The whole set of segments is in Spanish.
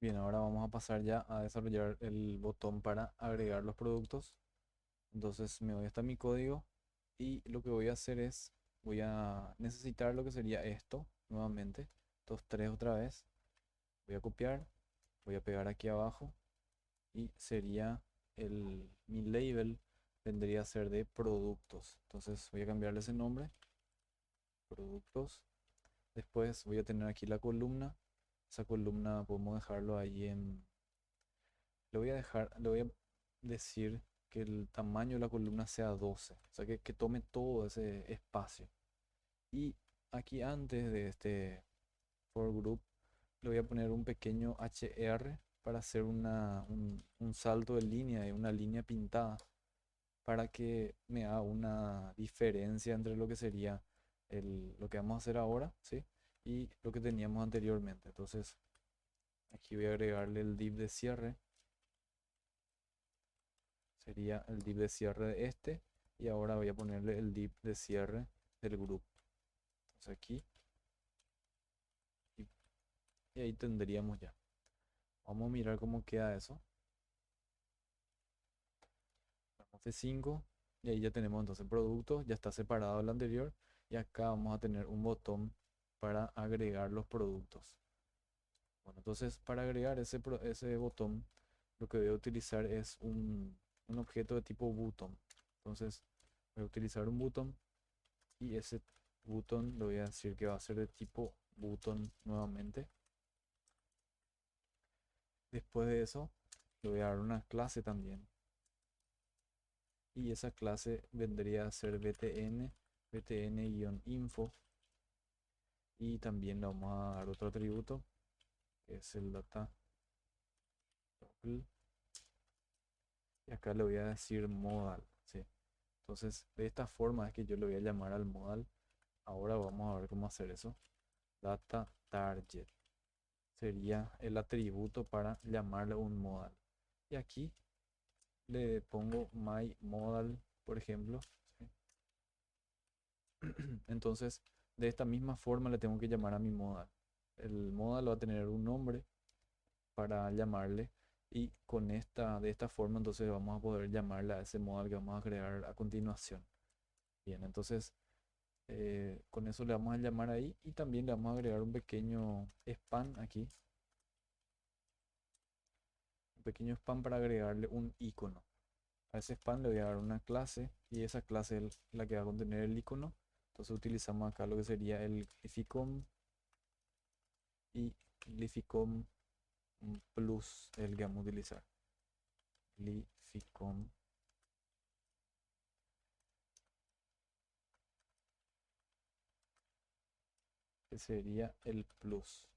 Bien, ahora vamos a pasar ya a desarrollar el botón para agregar los productos. Entonces me voy hasta mi código y lo que voy a hacer es, voy a necesitar lo que sería esto nuevamente, estos tres otra vez. Voy a copiar, voy a pegar aquí abajo y sería mi label vendría a ser de productos. Entonces voy a cambiarle ese nombre, productos. Después voy a tener aquí la columna. Esa columna podemos dejarlo ahí en. Le voy a decir que el tamaño de la columna sea 12, o sea que tome todo ese espacio. Y aquí antes de este for group le voy a poner un pequeño HR para hacer un salto de línea y una línea pintada para que me haga una diferencia entre lo que sería lo que vamos a hacer ahora, ¿sí? Y lo que teníamos anteriormente. Entonces aquí voy a agregarle el div de cierre, sería el div de cierre de este, y ahora voy a ponerle el div de cierre del grupo. Entonces aquí, y, y ahí tendríamos ya. Vamos a mirar cómo queda eso. Vamos de 5 y ahí ya tenemos entonces producto, ya está separado del anterior, y acá vamos a tener un botón para agregar los productos. Bueno, entonces para agregar ese botón, lo que voy a utilizar es un objeto de tipo button. Entonces voy a utilizar un button y ese button le voy a decir que va a ser de tipo button nuevamente. Después de eso, le voy a dar una clase también. Y esa clase vendría a ser btn-info. Y también le vamos a dar otro atributo, que es el data local. Y acá le voy a decir modal, ¿sí? Entonces, de esta forma es que yo le voy a llamar al modal. Ahora vamos a ver cómo hacer eso. Data target sería el atributo para llamarle un modal. Y aquí le pongo my modal, por ejemplo. ¿Sí? Entonces, de esta misma forma le tengo que llamar a mi modal. El modal va a tener un nombre para llamarle, y de esta forma entonces vamos a poder llamarle a ese modal que vamos a crear a continuación. Bien, entonces con eso le vamos a llamar ahí, y también le vamos a agregar un pequeño span aquí, un pequeño span para agregarle un icono. A ese span le voy a dar una clase, y esa clase es la que va a contener el icono. Entonces utilizamos acá lo que sería el glyphicon, y glyphicon plus el que vamos a utilizar. Glyphicon, que sería el plus,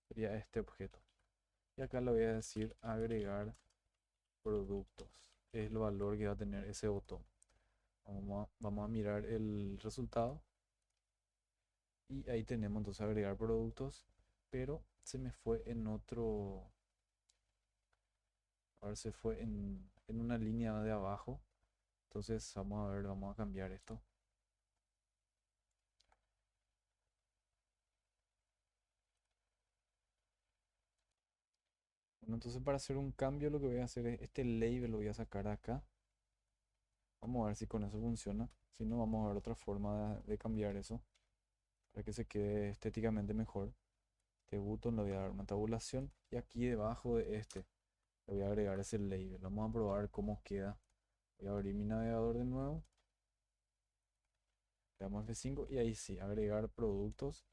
sería este objeto. Y acá le voy a decir agregar productos. Es el valor que va a tener ese botón. Vamos a mirar el resultado, y ahí tenemos entonces agregar productos, pero se me fue en otro. Ahora se fue en una línea de abajo. Entonces vamos a ver, vamos a cambiar esto. Bueno, entonces para hacer un cambio lo que voy a hacer es este label lo voy a sacar acá. Vamos a ver si con eso funciona. Si no, vamos a ver otra forma de cambiar eso para que se quede estéticamente mejor. Este botón le voy a dar una tabulación, y aquí debajo de este le voy a agregar ese label. Vamos a probar cómo queda. Voy a abrir mi navegador de nuevo. Le damos F5 y ahí sí, agregar productos.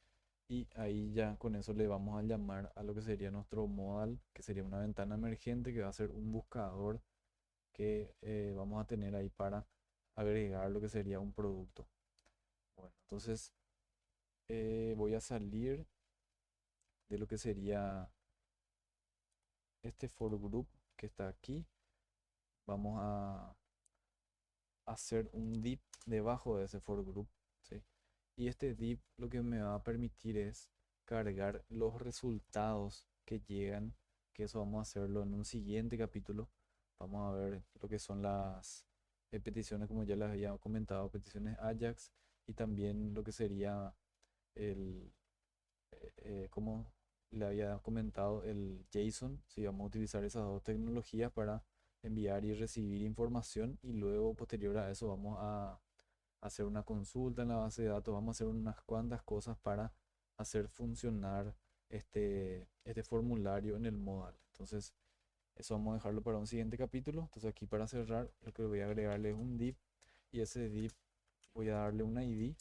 Y ahí ya con eso le vamos a llamar a lo que sería nuestro modal, que sería una ventana emergente que va a ser un buscador que vamos a tener ahí para agregar lo que sería un producto. Bueno, entonces voy a salir de lo que sería este for group que está aquí. Vamos a hacer un div debajo de ese for group, ¿sí? Y este div lo que me va a permitir es cargar los resultados que llegan, que eso vamos a hacerlo en un siguiente capítulo. Vamos a ver lo que son las peticiones, como ya les había comentado, peticiones Ajax, y también lo que sería el, cómo le había comentado el JSON, si vamos a utilizar esas dos tecnologías para enviar y recibir información y luego posterior a eso vamos a hacer una consulta en la base de datos, vamos a hacer unas cuantas cosas para hacer funcionar este formulario en el modal. Entonces, eso vamos a dejarlo para un siguiente capítulo. Entonces, aquí para cerrar, lo que voy a agregarle es un div y ese div voy a darle una ID.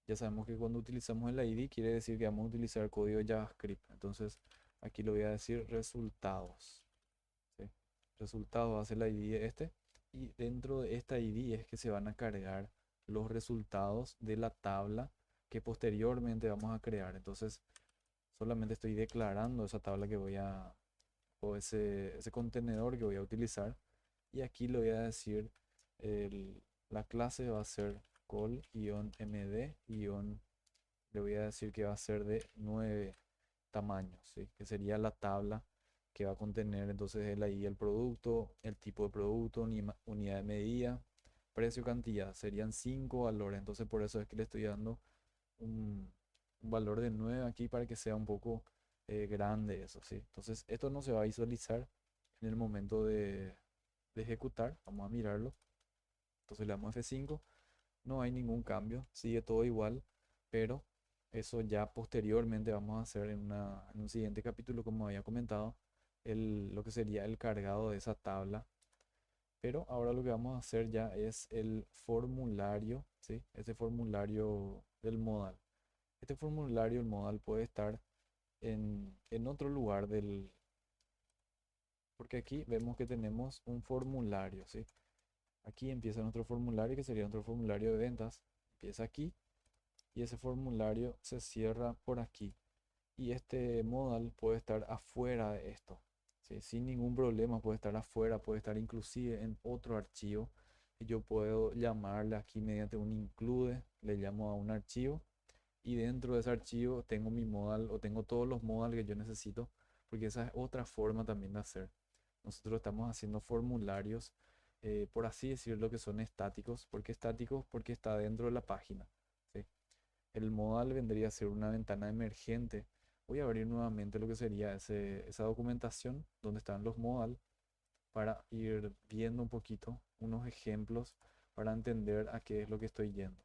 Ya sabemos que cuando utilizamos el ID quiere decir que vamos a utilizar código JavaScript. Entonces, aquí le voy a decir resultados. ¿Sí? Resultados hace la ID de este. Y dentro de esta ID es que se van a cargar los resultados de la tabla que posteriormente vamos a crear. Entonces, solamente estoy declarando esa tabla que voy a, o ese contenedor que voy a utilizar. Y aquí le voy a decir, la clase va a ser call-md- le voy a decir que va a ser de 9 tamaños, ¿sí? Que sería la tabla que va a contener entonces el ID del producto, el tipo de producto, unidad de medida, precio, cantidad. Serían 5 valores, entonces por eso es que le estoy dando un valor de 9 aquí para que sea un poco grande eso, ¿sí? Entonces esto no se va a visualizar en el momento de ejecutar. Vamos a mirarlo. Entonces le damos F5, no hay ningún cambio, sigue todo igual, pero eso ya posteriormente vamos a hacer en un siguiente capítulo, como había comentado, lo que sería el cargado de esa tabla. Pero ahora lo que vamos a hacer ya es el formulario, ¿sí? Ese formulario del modal. Este formulario, el modal, puede estar en otro lugar porque aquí vemos que tenemos un formulario, ¿sí? Aquí empieza nuestro formulario, que sería nuestro formulario de ventas. Empieza aquí y ese formulario se cierra por aquí. Y este modal puede estar afuera de esto, ¿sí? Sin ningún problema, puede estar afuera, puede estar inclusive en otro archivo. Y yo puedo llamarle aquí mediante un include, le llamo a un archivo y dentro de ese archivo tengo mi modal o tengo todos los modal que yo necesito, porque esa es otra forma también de hacer. Nosotros estamos haciendo formularios, por así decirlo, que son estáticos. ¿Por qué estáticos? Porque está dentro de la página, ¿sí? El modal vendría a ser una ventana emergente. Voy a abrir nuevamente lo que sería esa documentación donde están los modal para ir viendo un poquito unos ejemplos para entender a qué es lo que estoy yendo.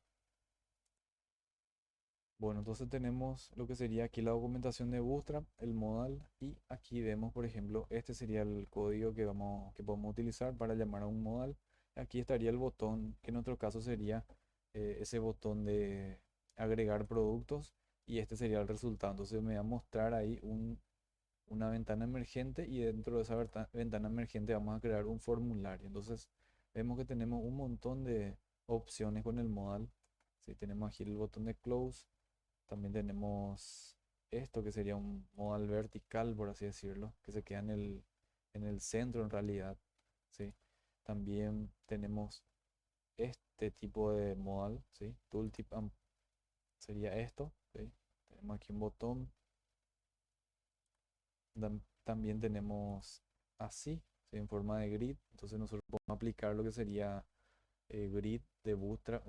Bueno, entonces tenemos lo que sería aquí la documentación de Bootstrap, el modal, y aquí vemos, por ejemplo, este sería el código que podemos utilizar para llamar a un modal. Aquí estaría el botón, que en nuestro caso sería ese botón de agregar productos, y este sería el resultado. Entonces me va a mostrar ahí una ventana emergente y dentro de esa ventana emergente vamos a crear un formulario. Entonces vemos que tenemos un montón de opciones con el modal. Si tenemos aquí el botón de close. También tenemos esto que sería un modal vertical, por así decirlo, que se queda en el centro en realidad, ¿sí? También tenemos este tipo de modal, ¿sí? Sería esto, ¿sí? Tenemos aquí un botón. También tenemos así, ¿sí? En forma de grid. Entonces nosotros podemos aplicar lo que sería grid de Bootstrap,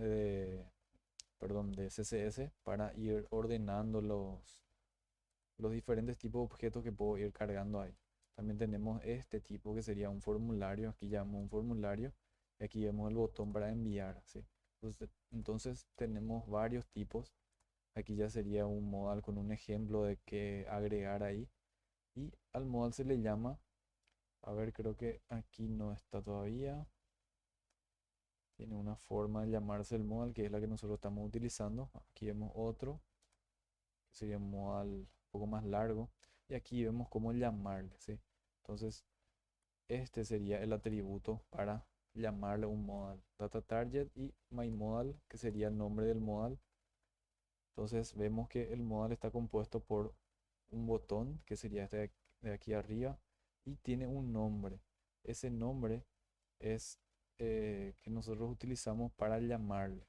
perdón, de CSS para ir ordenando los diferentes tipos de objetos que puedo ir cargando ahí. También tenemos este tipo que sería un formulario. Aquí llamamos un formulario y aquí vemos el botón para enviar, ¿sí? Entonces tenemos varios tipos. Aquí ya sería un modal con un ejemplo de qué agregar ahí. Y al modal se le llama, a ver, creo que aquí no está todavía. Tiene una forma de llamarse el modal que es la que nosotros estamos utilizando. Aquí vemos otro que sería un modal un poco más largo. Y aquí vemos cómo llamarle, ¿sí? Entonces, este sería el atributo para llamarle un modal. Data target y my modal, que sería el nombre del modal. Entonces, vemos que el modal está compuesto por un botón, que sería este de aquí arriba, y tiene un nombre. Ese nombre es que nosotros utilizamos para llamarle.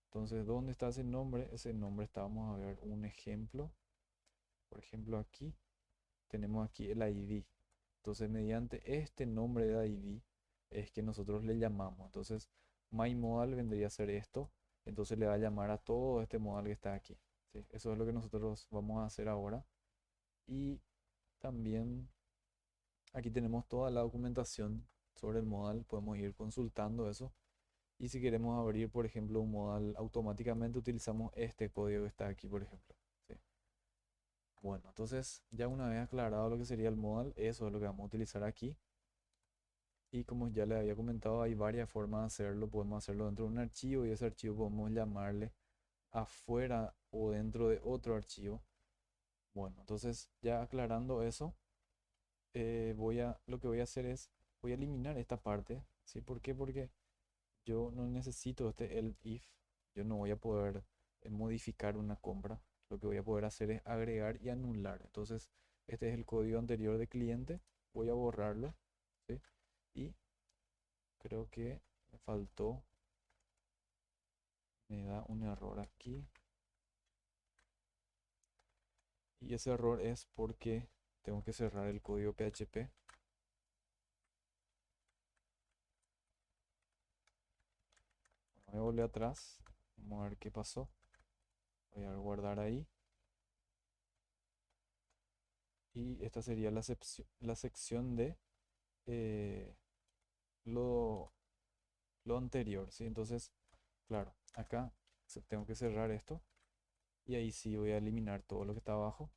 Entonces, ¿dónde está ese nombre? Ese nombre está, vamos a ver un ejemplo. Por ejemplo, aquí tenemos aquí el ID. Entonces, mediante este nombre de ID es que nosotros le llamamos. Entonces, myModal vendría a ser esto. Entonces le va a llamar a todo este modal que está aquí, ¿sí? Eso es lo que nosotros vamos a hacer ahora. Y también aquí tenemos toda la documentación sobre el modal, podemos ir consultando eso. Y si queremos abrir, por ejemplo, un modal automáticamente, utilizamos este código que está aquí, por ejemplo. ¿Sí? Bueno, entonces ya una vez aclarado lo que sería el modal, eso es lo que vamos a utilizar aquí. Y como ya le había comentado, hay varias formas de hacerlo. Podemos hacerlo dentro de un archivo y ese archivo podemos llamarle afuera o dentro de otro archivo. Bueno, entonces ya aclarando eso, lo que voy a hacer es, voy a eliminar esta parte. ¿Sí? ¿Por qué? Porque yo no necesito este el if. Yo no voy a poder modificar una compra. Lo que voy a poder hacer es agregar y anular. Entonces, este es el código anterior de cliente. Voy a borrarlo. ¿Sí? Y creo que me faltó, me da un error aquí. Y ese error es porque tengo que cerrar el código PHP. Bueno, me volví atrás. Vamos a ver qué pasó. Voy a guardar ahí. Y esta sería la sección de eh, lo, lo anterior, ¿sí? Entonces, claro, acá tengo que cerrar esto. Y ahí sí voy a eliminar todo lo que está abajo.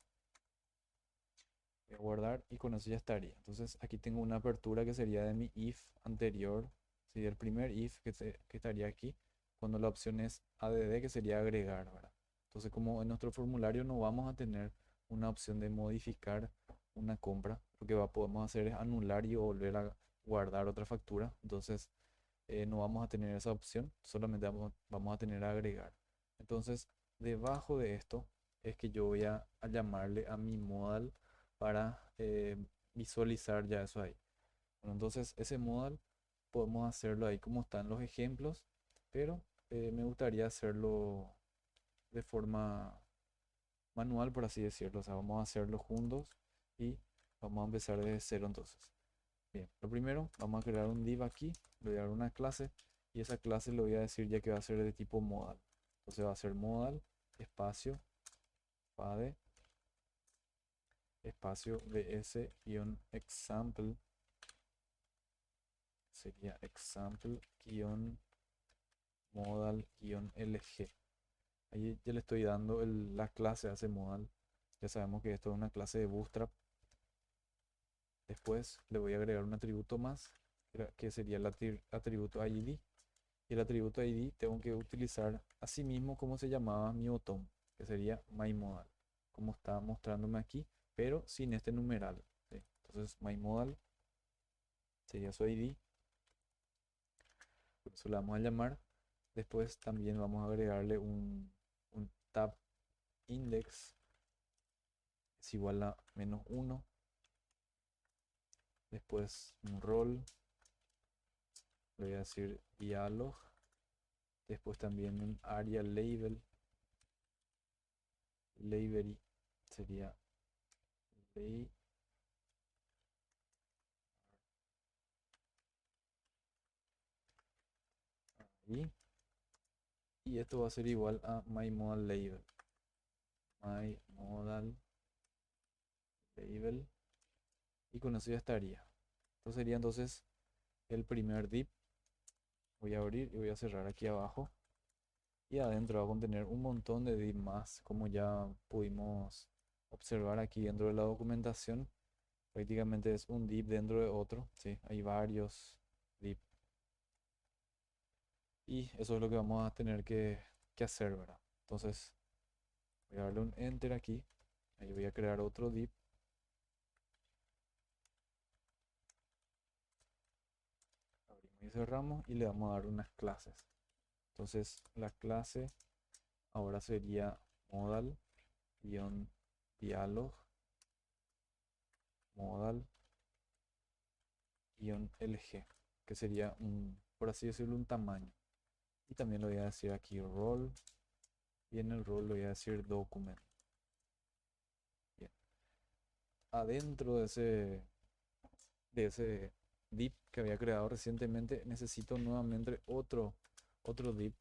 Voy a guardar y con eso ya estaría. Entonces aquí tengo una apertura que sería de mi if anterior. Sería el primer if que estaría aquí. Cuando la opción es add, que sería agregar, ¿verdad? Entonces como en nuestro formulario no vamos a tener una opción de modificar una compra, lo que podemos hacer es anular y volver a guardar otra factura. Entonces no vamos a tener esa opción, solamente vamos a tener agregar. Entonces debajo de esto es que yo voy a llamarle a mi modal para visualizar ya eso ahí. Bueno, entonces ese modal podemos hacerlo ahí como están los ejemplos, pero me gustaría hacerlo de forma manual, por así decirlo. O sea, vamos a hacerlo juntos y vamos a empezar desde cero entonces. Bien, lo primero, vamos a crear un div aquí, le voy a dar una clase y esa clase le voy a decir ya que va a ser de tipo modal. Entonces va a ser modal, espacio, pade, espacio bs-example, sería example-modal-lg. Ahí ya le estoy dando la clase a ese modal. Ya sabemos que esto es una clase de Bootstrap. Después le voy a agregar un atributo más, que sería el atributo ID. Y el atributo ID tengo que utilizar así mismo como se llamaba mi botón, que sería myModal, como está mostrándome aquí, pero sin este numeral. ¿Sí? Entonces myModal sería su ID, por eso le vamos a llamar. Después también vamos a agregarle un tab index es igual a -1. Después un rol, le voy a decir dialog. Después también un area label, library sería lay. Y esto va a ser igual a myModalLabel. MyModalLabel. Y con eso ya estaría. Esto sería entonces el primer div. Voy a abrir y voy a cerrar aquí abajo. Y adentro va a contener un montón de div más, como ya pudimos observar aquí dentro de la documentación. Prácticamente es un div dentro de otro. ¿Sí? Hay varios div. Y eso es lo que vamos a tener que hacer, ¿verdad? Entonces voy a darle un enter aquí. Ahí voy a crear otro div. Abrimos y cerramos y le vamos a dar unas clases. Entonces la clase ahora sería modal-dialog, modal-lg, que sería por así decirlo, un tamaño. Y también le voy a decir aquí role, y en el role le voy a decir document. Bien. Adentro de ese div que había creado recientemente, necesito nuevamente otro div.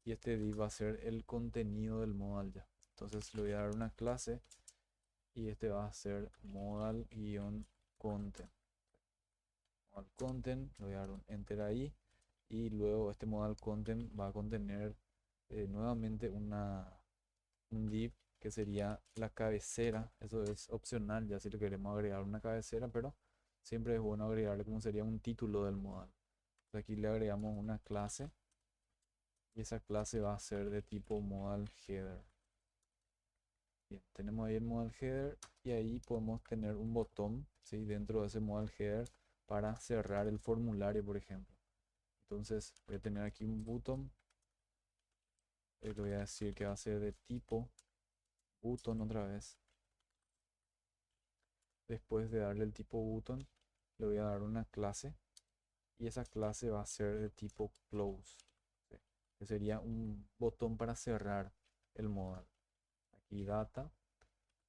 Y este div va a ser el contenido del modal ya. Entonces le voy a dar una clase y este va a ser modal-content. Modal content, le voy a dar un enter ahí y luego este modal content va a contener nuevamente un div que sería la cabecera. Eso es opcional ya si le queremos agregar una cabecera, pero siempre es bueno agregarle como sería un título del modal. Aquí le agregamos una clase y esa clase va a ser de tipo modal header. Bien, tenemos ahí el modal header y ahí podemos tener un botón, ¿sí? Dentro de ese modal header para cerrar el formulario, por ejemplo. Entonces voy a tener aquí un button, le voy a decir que va a ser de tipo button otra vez. Después de darle el tipo button, le voy a dar una clase y esa clase va a ser de tipo close, ¿sí? Que sería un botón para cerrar el modal. Aquí data,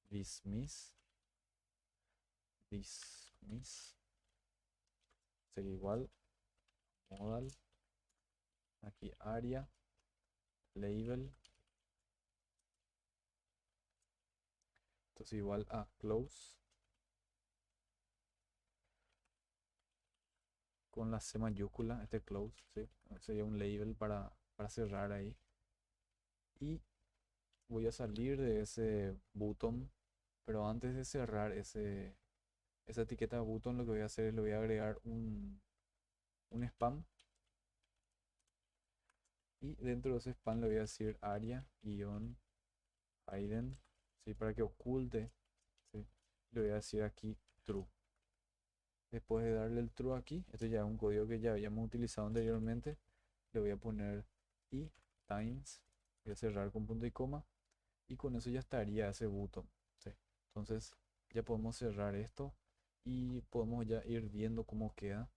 dismiss, dismiss, sería igual, modal, aquí área, label, entonces igual a close con la C mayúscula, este close, ¿sí? Sería un label para cerrar ahí. Y voy a salir de ese button, pero antes de cerrar esa etiqueta de button, lo que voy a hacer es le voy a agregar un spam y dentro de ese spam le voy a decir área-hidden, ¿sí? Para que oculte, ¿sí? Le voy a decir aquí true. Después de darle el true aquí, esto ya es un código que ya habíamos utilizado anteriormente, le voy a poner y times, voy a cerrar con punto y coma y con eso ya estaría ese botón, ¿sí? Entonces ya podemos cerrar esto y podemos ya ir viendo cómo queda.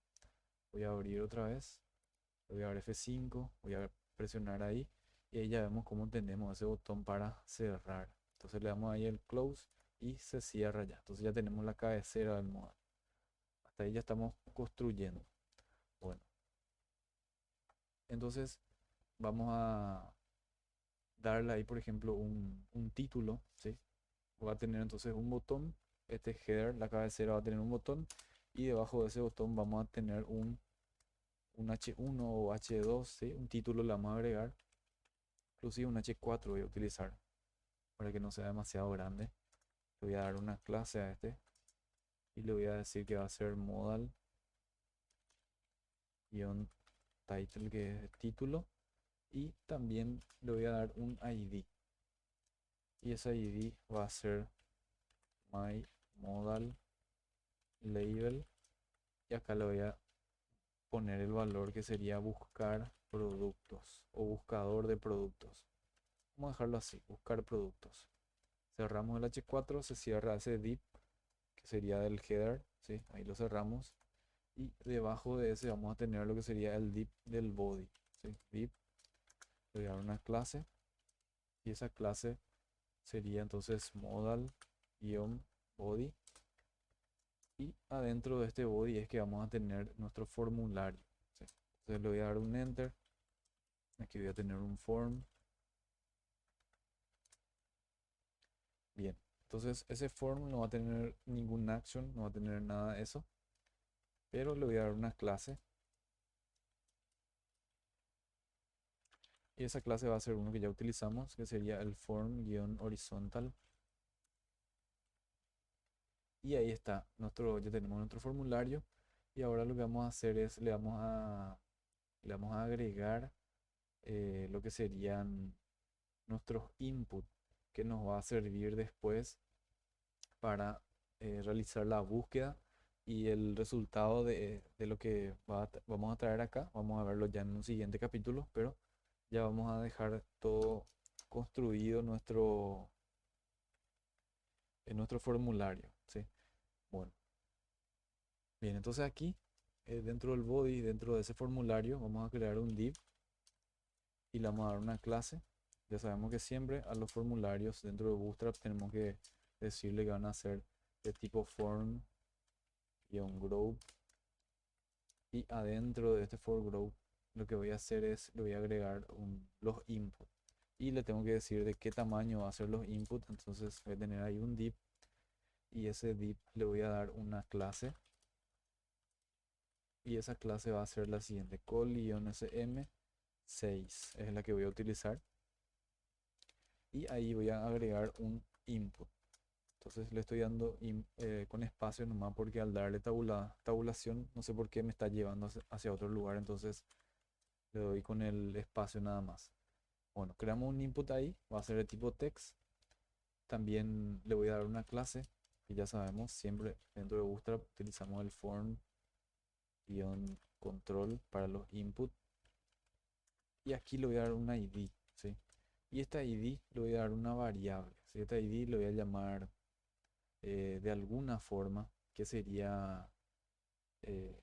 Voy a abrir otra vez, voy a dar F5, voy a presionar ahí y ahí ya vemos cómo tenemos ese botón para cerrar. Entonces le damos ahí el close y se cierra ya. Entonces ya tenemos la cabecera del modal. Hasta ahí ya estamos construyendo. Bueno, entonces vamos a darle ahí, por ejemplo, un título, ¿sí? Va a tener entonces un botón, este header, la cabecera va a tener un botón y debajo de ese botón vamos a tener un H1 o H2, ¿sí? Un título le vamos a agregar, inclusive un H4 voy a utilizar para que no sea demasiado grande. Le voy a dar una clase a este y le voy a decir que va a ser modal-title, que es título, y también le voy a dar un ID y ese ID va a ser my modal label y acá le voy a poner el valor que sería buscar productos o buscador de productos. Vamos a dejarlo así, buscar productos. Cerramos el H4, se cierra ese div que sería del header, ¿sí? Ahí lo cerramos. Y debajo de ese vamos a tener lo que sería el div del body, ¿sí? Div, le voy a dar una clase y esa clase sería entonces modal-body y adentro de este body es que vamos a tener nuestro formulario, ¿sí? Entonces le voy a dar un enter. Aquí voy a tener un form. Bien, entonces ese form no va a tener ningún action, no va a tener nada de eso, pero le voy a dar una clase y esa clase va a ser uno que ya utilizamos, que sería el form-horizontal. Y ahí está, ya tenemos nuestro formulario y ahora lo que vamos a hacer es le vamos a agregar lo que serían nuestros input que nos va a servir después para realizar la búsqueda y el resultado de lo que vamos a traer acá. Vamos a verlo ya en un siguiente capítulo, pero ya vamos a dejar todo construido en nuestro formulario, ¿sí? Bueno, bien, entonces aquí dentro del body, dentro de ese formulario, vamos a crear un div y le vamos a dar una clase. Ya sabemos que siempre a los formularios dentro de Bootstrap tenemos que decirle que van a ser de tipo form-group y adentro de este for group lo que voy a hacer es le voy a agregar los inputs y le tengo que decir de qué tamaño va a ser los inputs. Entonces voy a tener ahí un div y ese div le voy a dar una clase y esa clase va a ser la siguiente, call-sm6 es la que voy a utilizar y ahí voy a agregar un input. Entonces le estoy dando con espacio nomás porque al darle tabulación no sé por qué me está llevando hacia otro lugar, entonces le doy con el espacio nada más. Bueno, creamos un input ahí, va a ser de tipo text. También le voy a dar una clase, que ya sabemos, siempre dentro de Bootstrap utilizamos el form-control para los input. Y aquí le voy a dar una ID, ¿sí? Y esta ID le voy a dar una variable, ¿sí? Esta ID le voy a llamar de alguna forma, que sería, le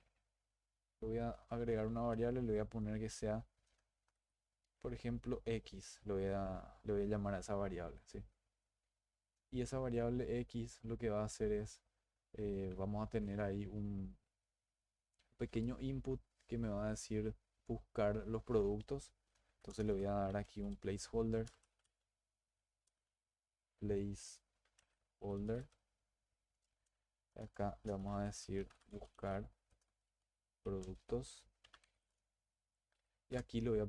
voy a agregar una variable, le voy a poner que sea, por ejemplo, X, le voy a llamar a esa variable, ¿sí? Y esa variable X lo que va a hacer es, vamos a tener ahí un pequeño input que me va a decir buscar los productos. Entonces le voy a dar aquí un placeholder. Acá le vamos a decir buscar productos. Y aquí le voy a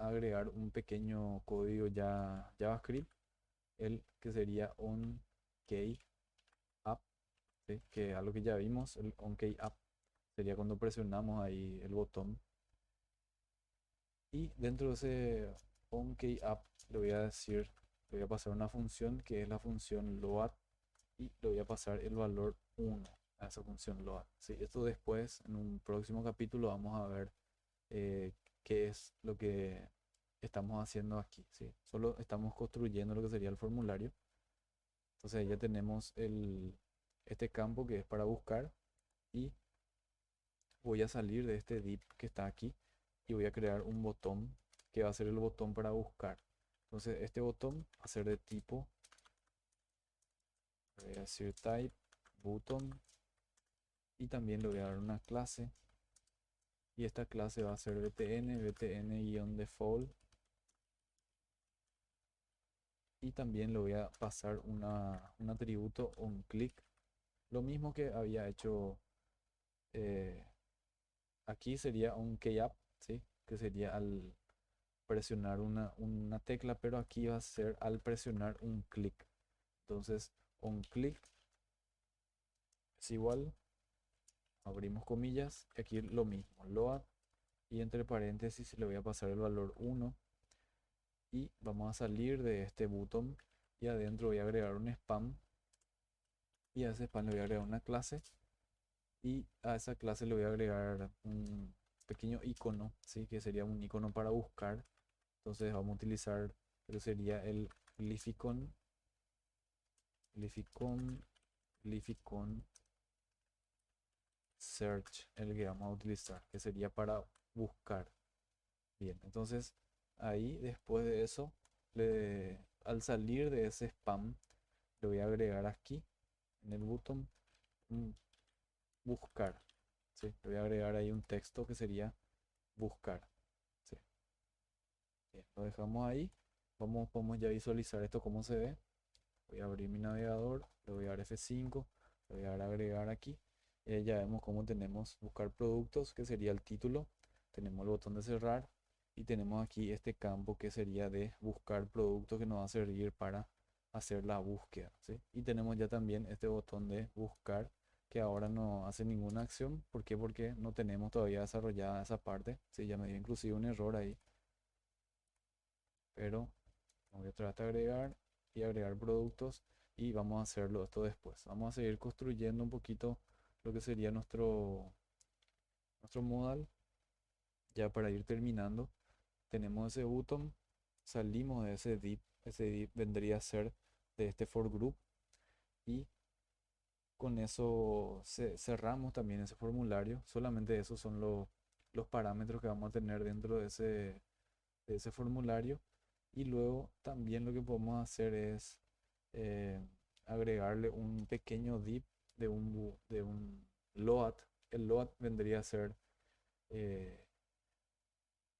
agregar un pequeño código ya JavaScript, el que sería onKeyApp, ¿sí? Que algo que ya vimos, el onKeyApp sería cuando presionamos ahí el botón. Y dentro de ese onKeyApp le voy a decir, le voy a pasar una función que es la función load y le voy a pasar el valor 1 a esa función load. Sí, esto después en un próximo capítulo vamos a ver eh, qué es lo que estamos haciendo aquí. ¿Sí? Solo estamos construyendo lo que sería el formulario. Entonces ya tenemos este campo que es para buscar y voy a salir de este div que está aquí y voy a crear un botón que va a ser el botón para buscar. Entonces este botón va a ser de tipo, voy a decir type button y también le voy a dar una clase y esta clase va a ser btn-default y también le voy a pasar un atributo onClick, lo mismo que había hecho eh, aquí sería onKeyApp, ¿sí? Que sería al presionar una tecla, pero aquí va a ser al presionar un clic. Entonces, onClick es igual, abrimos comillas, y aquí lo mismo, load, y entre paréntesis le voy a pasar el valor 1 y vamos a salir de este botón y adentro voy a agregar un spam y a ese spam le voy a agregar una clase y a esa clase le voy a agregar un pequeño icono, ¿sí? Que sería un icono para buscar. Entonces vamos a utilizar lo que sería el glyphicon, glyphicon, glyphicon search, el que vamos a utilizar, que sería para buscar. Bien, entonces ahí después de eso, al salir de ese spam, le voy a agregar aquí en el botón un buscar. ¿Sí? Le voy a agregar ahí un texto que sería buscar. ¿Sí? Bien, lo dejamos ahí. Podemos ya visualizar esto cómo se ve. Voy a abrir mi navegador, le voy a dar F5, le voy a dar a agregar aquí. Ya vemos cómo tenemos buscar productos, que sería el título. Tenemos el botón de cerrar y tenemos aquí este campo que sería de buscar productos que nos va a servir para hacer la búsqueda, ¿sí? Y tenemos ya también este botón de buscar que ahora no hace ninguna acción. ¿Por qué? Porque no tenemos todavía desarrollada esa parte. Sí, ya me dio inclusive un error ahí, pero voy a tratar de agregar y agregar productos y vamos a hacerlo esto después. Vamos a seguir construyendo un poquito lo que sería nuestro modal. Ya para ir terminando, tenemos ese button, salimos de ese div vendría a ser de este for group y con eso cerramos también ese formulario. Solamente esos son los parámetros que vamos a tener dentro de ese formulario. Y luego también lo que podemos hacer es eh, agregarle un pequeño div de un load. El load vendría a ser, eh,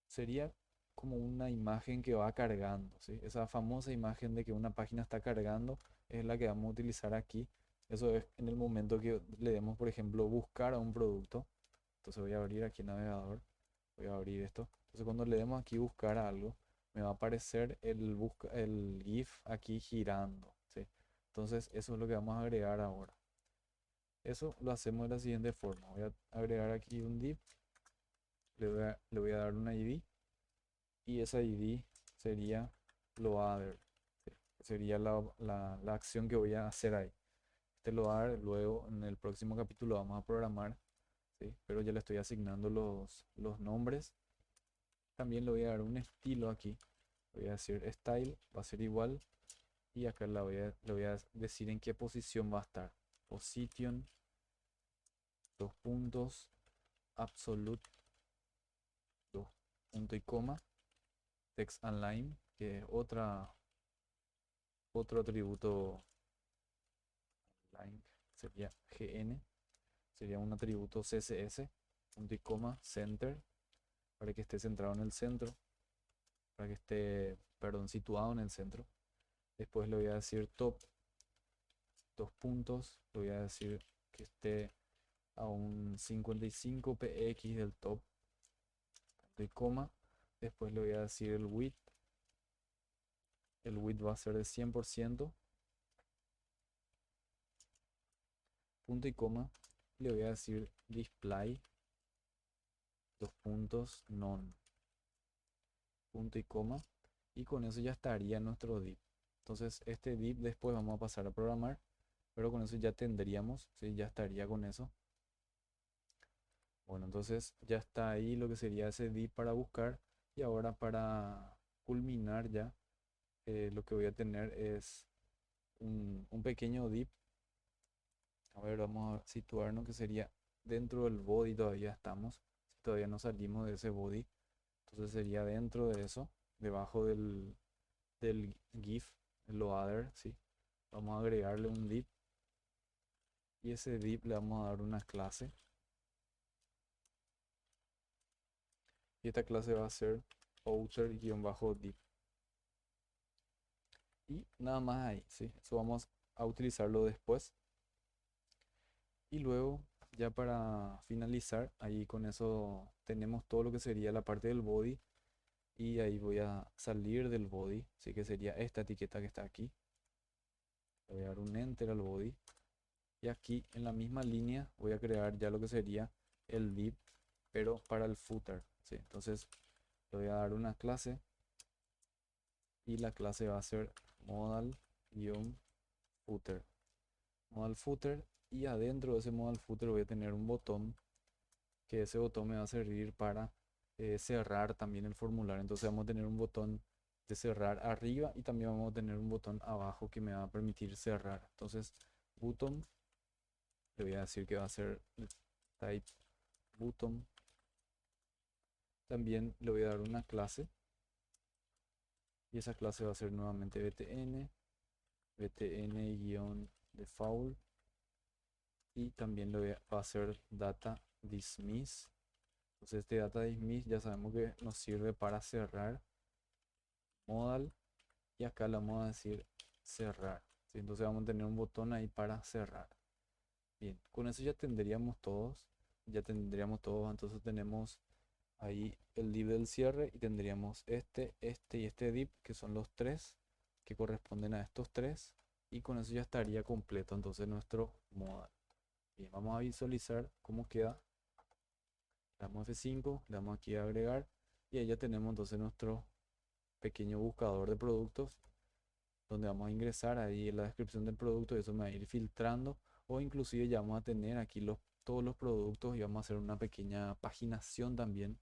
sería como una imagen que va cargando, ¿sí? Esa famosa imagen de que una página está cargando es la que vamos a utilizar aquí Eso es en el momento que le demos, por ejemplo, buscar a un producto. Entonces voy a abrir aquí el navegador, voy a abrir esto. Entonces cuando le demos aquí buscar a algo, me va a aparecer el GIF aquí girando, ¿sí? Entonces eso es lo que vamos a agregar ahora. Eso lo hacemos de la siguiente forma. Voy a agregar aquí un div, le voy a dar una ID y esa ID sería loader, ¿sí? Sería la acción que voy a hacer ahí. Este loader luego en el próximo capítulo vamos a programar, ¿sí? Pero ya le estoy asignando los nombres. También le voy a dar un estilo aquí. Voy a decir style, va a ser igual. Y acá le voy a decir en qué posición va a estar. Position, dos puntos, absolute, dos punto y coma, text align, que es otro atributo line, sería gn, sería un atributo css, punto y coma, center, para que esté centrado en el centro, para que esté, perdón, situado en el centro. Después le voy a decir top, dos puntos, le voy a decir que esté a un 55 px del top, punto y coma. Después le voy a decir el width va a ser de 100%, punto y coma. Le voy a decir display, dos puntos, none, punto y coma. Y con eso ya estaría nuestro div. Entonces este div después vamos a pasar a programar, pero con eso ya tendríamos, ¿sí? Ya estaría con eso. Bueno, entonces ya está ahí lo que sería ese div para buscar. Y ahora para culminar ya, lo que voy a tener es un pequeño div. A ver, vamos a situarnos que sería dentro del body, todavía estamos. Si todavía no salimos de ese body, entonces sería dentro de eso, debajo del GIF, el loader, ¿sí? Vamos a agregarle un div y ese div le vamos a dar una clase. Y esta clase va a ser outer-div. Y nada más ahí, ¿sí? Eso vamos a utilizarlo después. Y luego, ya para finalizar, ahí con eso tenemos todo lo que sería la parte del body. Y ahí voy a salir del body, así que sería esta etiqueta que está aquí. Le voy a dar un enter al body. Y aquí en la misma línea voy a crear ya lo que sería el div, pero para el footer, ¿sí? Entonces le voy a dar una clase y la clase va a ser modal-footer. Modal footer, y adentro de ese modal footer voy a tener un botón, que ese botón me va a servir para cerrar también el formulario. Entonces vamos a tener un botón de cerrar arriba y también vamos a tener un botón abajo que me va a permitir cerrar. Entonces button, le voy a decir que va a ser type button. También le voy a dar una clase y esa clase va a ser nuevamente btn-default, y también va a ser data dismiss. Entonces este data dismiss ya sabemos que nos sirve para cerrar modal, y acá le vamos a decir cerrar, ¿sí? Entonces vamos a tener un botón ahí para cerrar. Bien, con eso ya tendríamos todos. Entonces tenemos ahí el div del cierre y tendríamos este y este div, que son los tres que corresponden a estos tres, y con eso ya estaría completo entonces nuestro modal. Bien, vamos a visualizar cómo queda. Le damos F5, le damos aquí a agregar y ahí ya tenemos entonces nuestro pequeño buscador de productos, donde vamos a ingresar ahí en la descripción del producto y eso me va a ir filtrando, o inclusive ya vamos a tener aquí todos los productos y vamos a hacer una pequeña paginación también.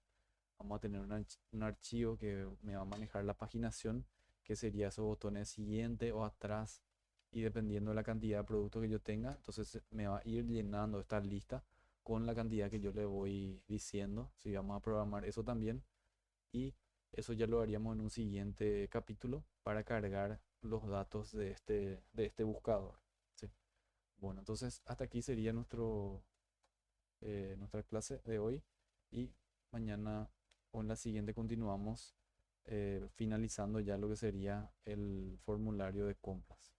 Vamos a tener un archivo que me va a manejar la paginación, que sería esos botones siguiente o atrás, y dependiendo de la cantidad de productos que yo tenga, entonces me va a ir llenando esta lista con la cantidad que yo le voy diciendo. Si vamos a programar eso también, y eso ya lo haríamos en un siguiente capítulo para cargar los datos de este buscador, ¿sí? Bueno, entonces hasta aquí sería nuestra clase de hoy, y mañana o en la siguiente continuamos finalizando ya lo que sería el formulario de compras.